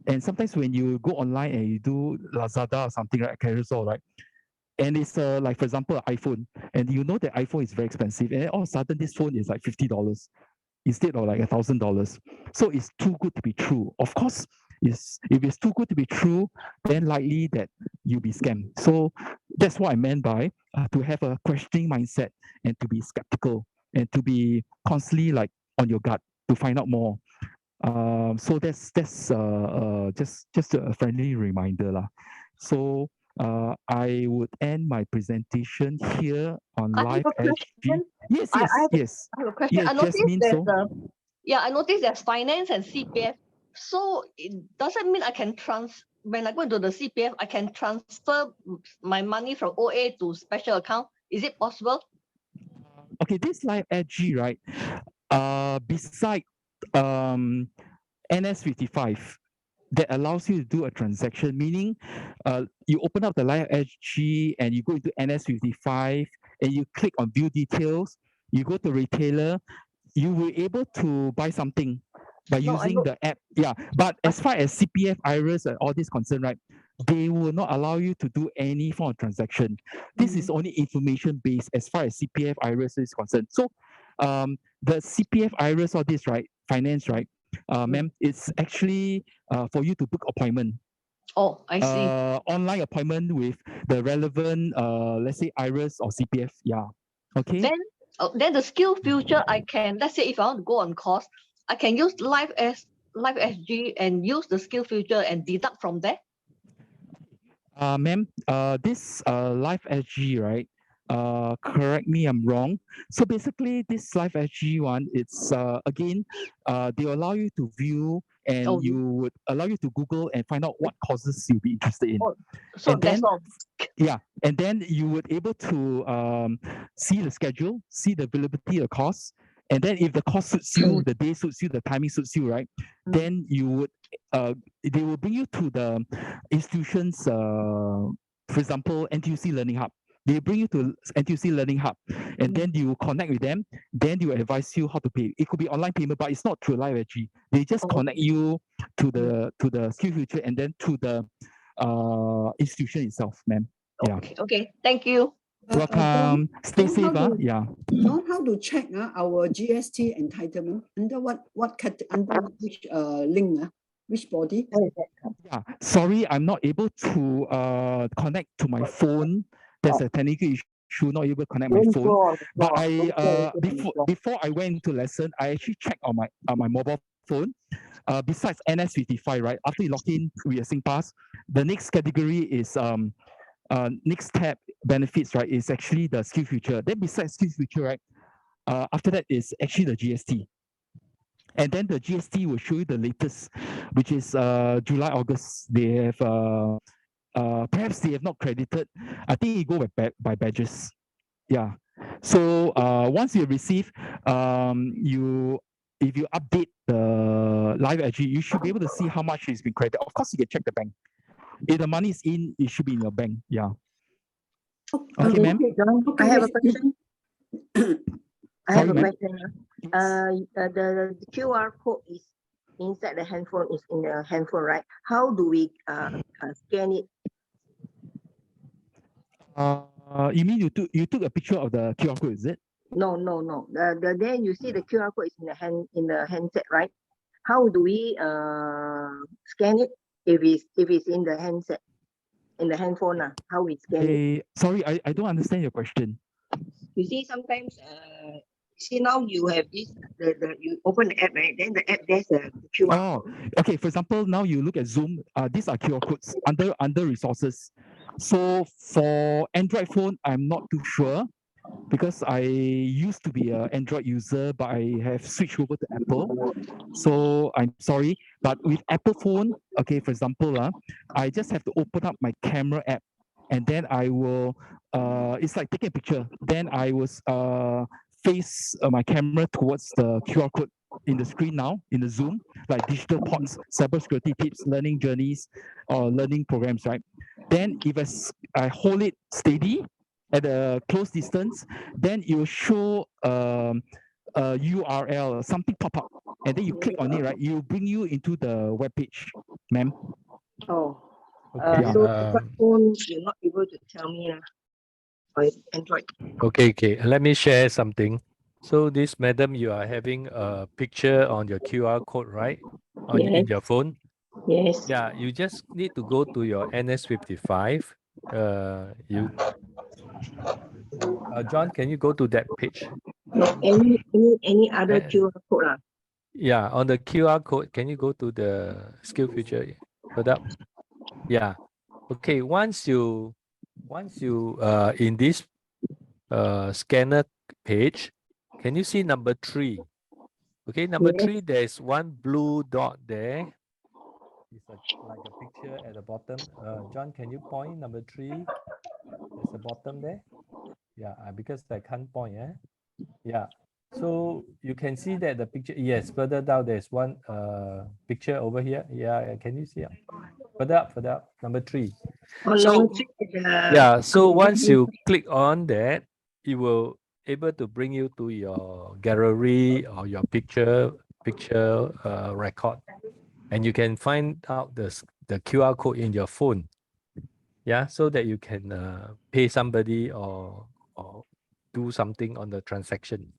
And sometimes when you go online and you do Lazada or something, right, Carousel, right, and it's like, for example, iPhone, and you know that iPhone is very expensive, and then all of a sudden this phone is like $50 instead of like $1,000. So it's too good to be true. Of course, if it's too good to be true, then likely that you'll be scammed. So that's what I meant by to have a questioning mindset and to be skeptical and to be constantly like on your gut to find out more. So that's just a friendly reminder lah. So I would end my presentation here on I have a LifeSG. question. Yes, I yes. have a question. Yes, I noticed Jasmine, there's so I noticed there's finance and CPF. So does that mean I can when I go into the CPF, I can transfer my money from OA to special account? Is it possible? okay, this LifeSG, right? Beside NS55 that allows you to do a transaction, meaning you open up the LifeSG and you go into NS55 and you click on view details, you go to retailer, you will be able to buy something by using the app. Yeah, but as far as CPF, IRAS, and all this concern, right, they will not allow you to do any form of transaction. This is only information based as far as CPF, IRAS is concerned. So the CPF, IRAS, all this, right, finance, right, ma'am, it's actually for you to book appointment. Oh, I see. Online appointment with the relevant, let's say IRAS or CPF. Yeah. Okay. Then the skill future, I can, let's say if I want to go on course, I can use LifeSG and use the skill future and deduct from there. Ma'am, this LifeSG, right? Correct me I'm wrong. So basically, this LifeSG one, it's again, they allow you to view and you would allow you to Google and find out what courses you'll be interested in. So and that's then, all. Yeah, and then you would able to see the schedule, see the availability of course, and then if the course suits you, the day suits you, the timing suits you, right? Then you would they will bring you to the institutions. For example, NTUC Learning Hub. They bring you to NTUC Learning Hub, and then you connect with them. Then you advise you how to pay. It could be online payment, but it's not through LifeSG. They just connect you to the skill future and then to the institution itself, ma'am. Yeah. Okay. Thank you. Welcome. Stay safe. Yeah. How to check our GST entitlement under which link? Which body? Yeah, sorry, I'm not able to connect to my phone. There's a technical issue, not able to connect my phone. But I before I went into lesson, I actually checked on my mobile phone. Besides NS55, right? After you log in with your SingPass, the next category is next tab benefits, right? Is actually the skill future. Then besides skill future, right? After that is actually the GST. And then the GST will show you the latest, which is July, August. They have perhaps they have not credited. I think you go by badges. Yeah. So once you receive, if you update the LifeSG, you should be able to see how much has been credited. Of course, you can check the bank. If the money is in, it should be in your bank. Yeah. Okay, ma'am. I have a question. I have Sorry, a ma'am. question. The QR code is inside the handphone, is in the handphone, right? How do we scan it? You mean you took a picture of the QR code, is it? No. Then you see the QR code is in the handset, right? How do we scan it if it's in the handset, in the handphone? How we scan it? Sorry, I don't understand your question. You see, sometimes see now you have this you open the app, right? Then the app there's a QR. Oh, okay. For example, now you look at Zoom. These are QR codes under resources. So for Android phone, I'm not too sure because I used to be an Android user, but I have switched over to Apple. So I'm sorry, but with Apple phone, okay, for example, I just have to open up my camera app, and then I will. It's like taking a picture. Then I will face my camera towards the QR code in the screen now in the Zoom, like digital pods, cybersecurity tips, learning journeys, or learning programs, right? Then if I hold it steady at a close distance, then it will show a URL, something pop up, and then you click on it, right? It will bring you into the web page, ma'am. Oh, Okay, so phone you're not able to tell me for Android. Okay. Let me share something. So this madam, you are having a picture on your QR code, right? In your phone. Yes. Yeah, you just need to go to your NS55. John, can you go to that page? No, any other QR code? Yeah, on the QR code, can you go to the skill future product? Yeah. Okay, once you in this scanner page, can you see number 3? Okay, number 3, there's one blue dot there. It's like a picture at the bottom. John, can you point number 3? There's a bottom there. Yeah, because I can't point. Yeah. So you can see that the picture. Yes, further down there's one picture over here. Yeah, can you see it? Further up. Number 3. So yeah. So once you click on that, it will able to bring you to your gallery or your picture record, and you can find out the QR code in your phone. Yeah, so that you can pay somebody or do something on the transaction.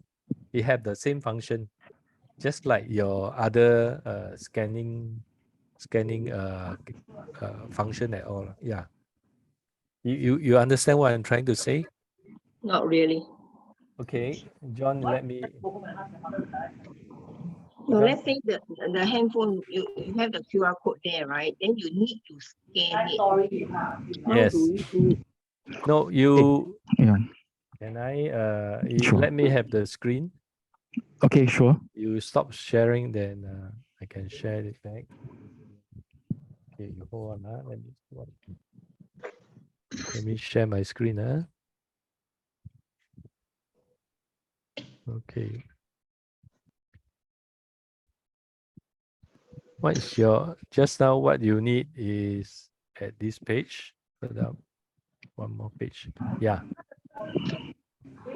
It have the same function, just like your other scanning function at all. Yeah. You understand what I'm trying to say? Not really. Okay, John, let me. No, let's say the handphone, you have the QR code there, right? Then you need to scan it. How Yes. do we do it? No, you. Yeah. Can I? Sure. Let me have the screen. Okay, sure. You stop sharing, then I can share it back. Okay, you hold on. Let me share my screen. Okay. What is your just now? What you need is at this page. Further up, one more page. Yeah.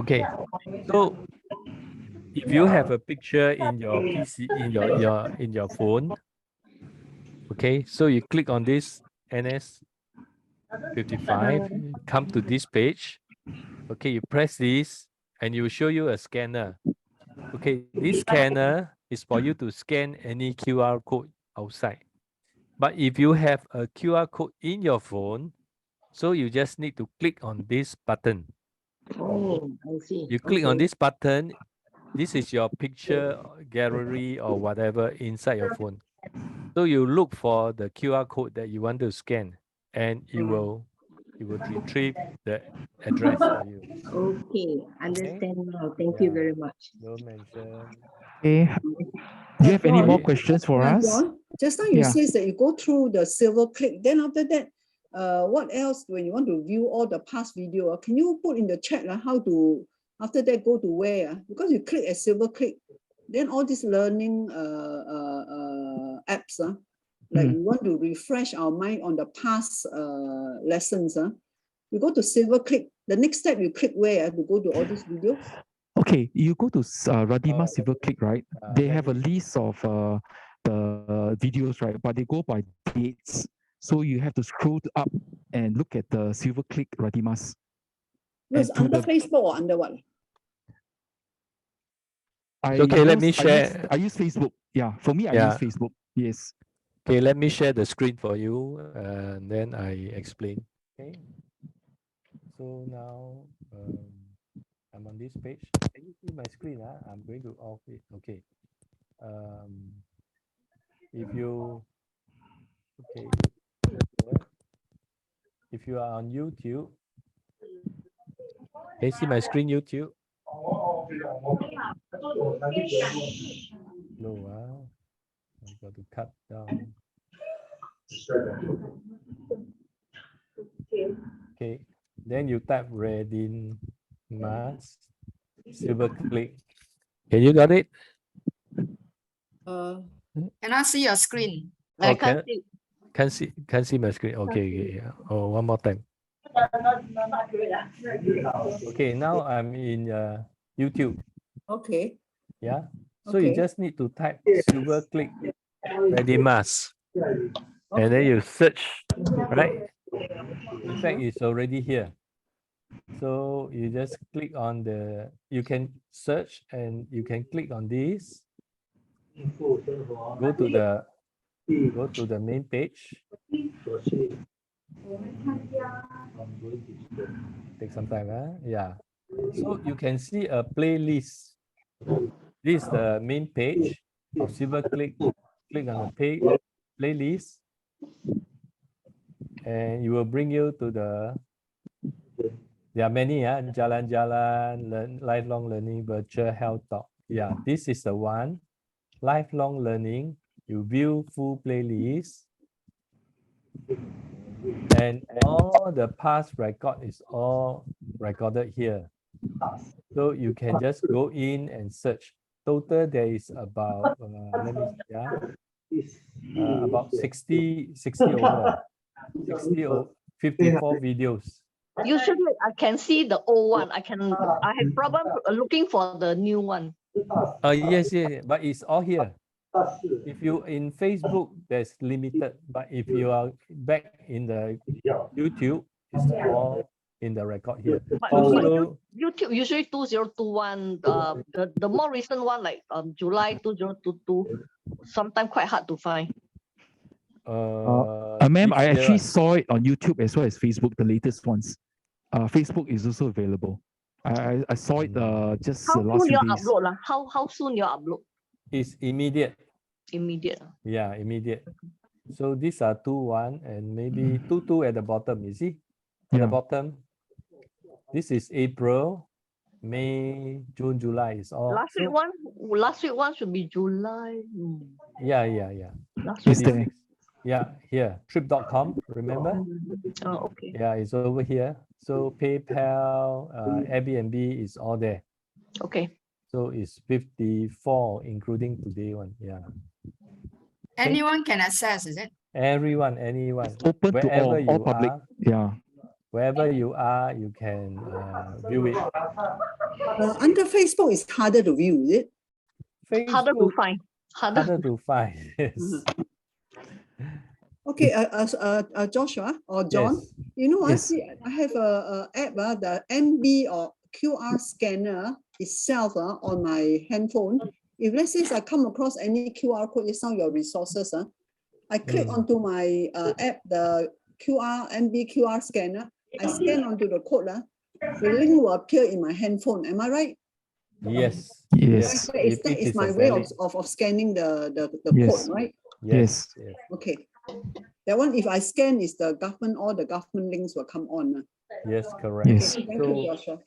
Okay. So if you have a picture in your PC in your phone, okay. So you click on this NS55, come to this page. Okay, you press this, and it will show you a scanner. Okay, this scanner is for you to scan any QR code outside. But if you have a QR code in your phone, so you just need to click on this button. Oh, I see. You click on Okay. this button, this is your picture gallery or whatever inside your phone. So you look for the QR code that you want to scan, and it will retrieve the address for you. Okay, understand now. Thank you Yeah. very much. Don't mention. Okay. Do you have any more Okay. questions for us? John, just now you Yeah. says that you go through the silver click. Then after that, what else when you want to view all the past video? Can you put in the chat how to after that go to where? Because you click a silver click, then all these learning apps, like we want to refresh our mind on the past lessons. You go to silver click. The next step you click where to go to all these videos? Okay, you go to Radima Silver Click, right? They let have a me- list of the videos, right? But they go by dates. So you have to scroll up and look at the Silver Click Radimas. No, it's And to under the- Facebook or under what? Okay, let me share. I use Facebook. Yeah, for me, I Yeah. use Facebook. Yes. Okay, let me share the screen for you, and then I explain. Okay. So now I'm on this page. Can you see my screen? I'm going to off it. Okay. If you if you are on YouTube, can you see my screen? YouTube. No, I've got to cut down. Okay, then you type Redin Mask Silver Click. Can you got it? Can I see your screen? I Oh, can't see. Can't see my screen. Okay, yeah. Oh, one more time. Okay, now I'm in YouTube. Okay. Yeah. So you Okay. just need to type Silver Click Ready Mask, and then you search, right? In fact, it's already here. So you just click on you can search and you can click on this. Go to the main page. Take some time, yeah. So you can see a playlist. This is the main page of Silver Click. Click on the page playlist, and it will bring you to there are many, Jalan-Jalan, Lifelong Learning, Virtual Health Talk. Yeah, this is the one. Lifelong Learning. You view full playlist, and all the past record is all recorded here. So you can just go in and search. Total there is about let me about 60 over 54 videos. Usually I can see the old one. I have problem looking for the new one. Yes, but it's all here. If you in Facebook, there's limited, but if you are back in the YouTube, it's all in the record here. But Also, YouTube usually 2021. The more recent one like July 2022. Sometimes quite hard to find. Ma'am, this I year actually one. saw it on YouTube as well as Facebook, the latest ones. Facebook is also available. I saw it just How the last soon few you days. upload lah? How soon you upload? It's immediate. Immediate. Yeah, immediate. So these are 2-1 and maybe 2-2 at the bottom. You see, at the bottom. This is April, May, June, July. Is all. Last week one should be July. Yeah. Last Is week. there? Yeah, here, trip.com, remember? Oh, okay. Yeah, it's over here. So PayPal, Airbnb is all there. Okay. So it's 54, including today one. Yeah. Anyone can access, is it? Everyone, anyone. It's open to all public. Yeah. Wherever you are, you can view it. Under Facebook, it's harder to view, is it? Facebook, Harder to find. Harder to find. Yes. Okay, Joshua or John, Yes. you know, Yes. I have a app, the MB or QR scanner itself on my handphone. If let's say I come across any QR code, it's on your resources, I click onto my app, the QR scanner. I scan onto the code. The link will appear in my handphone. Am I right? Yes. Yes. That is, If that it is is my a way valid, of scanning the Yes. code, right? yes. Okay. That one, if I scan, is the government, all the government links will come on. Yes, correct. Yes. Thank you, So Joshua.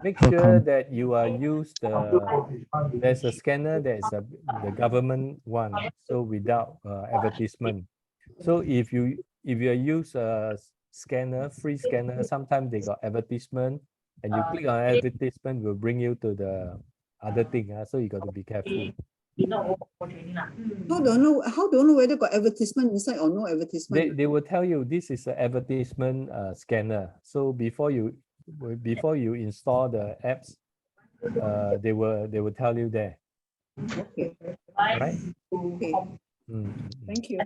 make sure Welcome. that you are used there's a scanner that's the government one, so without advertisement. So if you use a scanner, free scanner, sometimes they got advertisement, and you click on advertisement will bring you to the other thing. So you got to be careful. How do I know whether got advertisement inside or no advertisement? They will tell you this is an advertisement scanner. So before you install the apps, they will tell you there. Okay. Right? Okay. Thank you.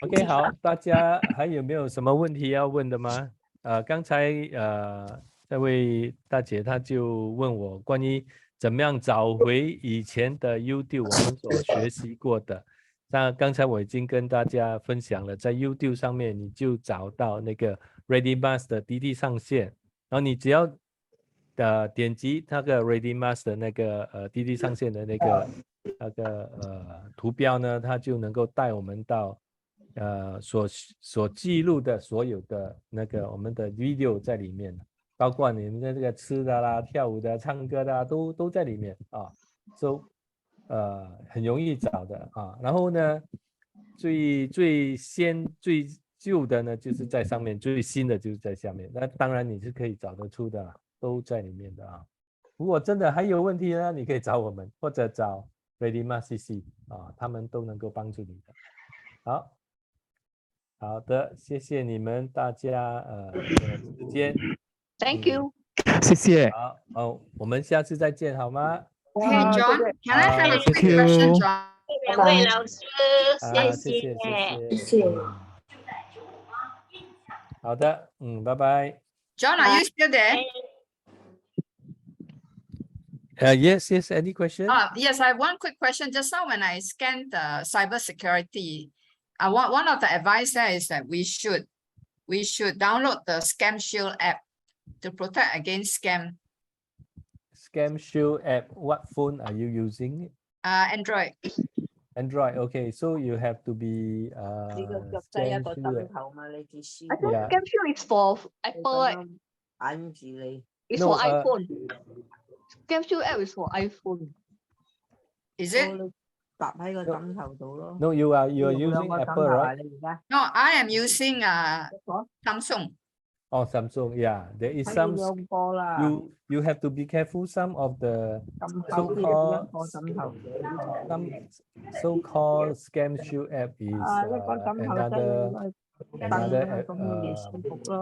OK， 好，大家还有没有什么问题要问的吗？刚才这位大姐她就问我关于怎么样找回以前的 YouTube 我们所学习过的。那刚才我已经跟大家分享了，在 YouTube 上面你就找到那个 ReadyMaster 的的上线，然后你只要点击那个 ReadyMaster 的那个的上线的那个图标呢，它就能够带我们到所记录的所有的那个我们的 video 在里面，包括你们的这个吃的啦、跳舞的、唱歌的都在里面啊， so 很容易找的啊。然后呢，最旧的呢就是在上面，最新的就是在下面。那当然你是可以找得出的，都在里面的啊。如果真的还有问题呢，你可以找我们或者找 ReadyMaster 啊，他们都能够帮助你的。好的，谢谢你们大家的时间。Thank you. 谢谢。好，我们下次再见好吗？ Hey, John, can I have a quick Thank you. question, John? 两位老师，谢谢。好的，拜拜。 John, are you still there? Yes, any question? Yes, I have one quick question. Just now when I scanned the cybersecurity, one of the advice there is that we should download the Scam Shield app to protect against scam. Scam Shield app, what phone are you using? Android. Android, okay, so you have to be Scam Shield. I think Scam Shield is for Apple. It's for iPhone. Scam Shield app is for iPhone. Is it? No, you are using Apple, right? No, I am using Samsung. Oh, Samsung, yeah. There is some, you have to be careful. Some of the so-called Scam Shield app is another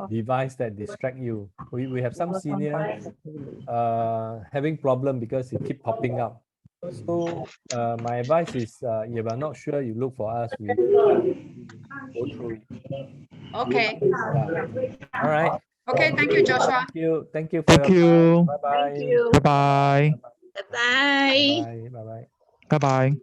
device that distract you. We have some seniors having problem because it keep popping up. So my advice is if you're not sure, you look for us. We go through it. Okay. All right. Okay, thank you, Joshua. Thank you for your time. Bye-bye. Thank you. Bye-bye. Bye. Bye-bye. Bye-bye.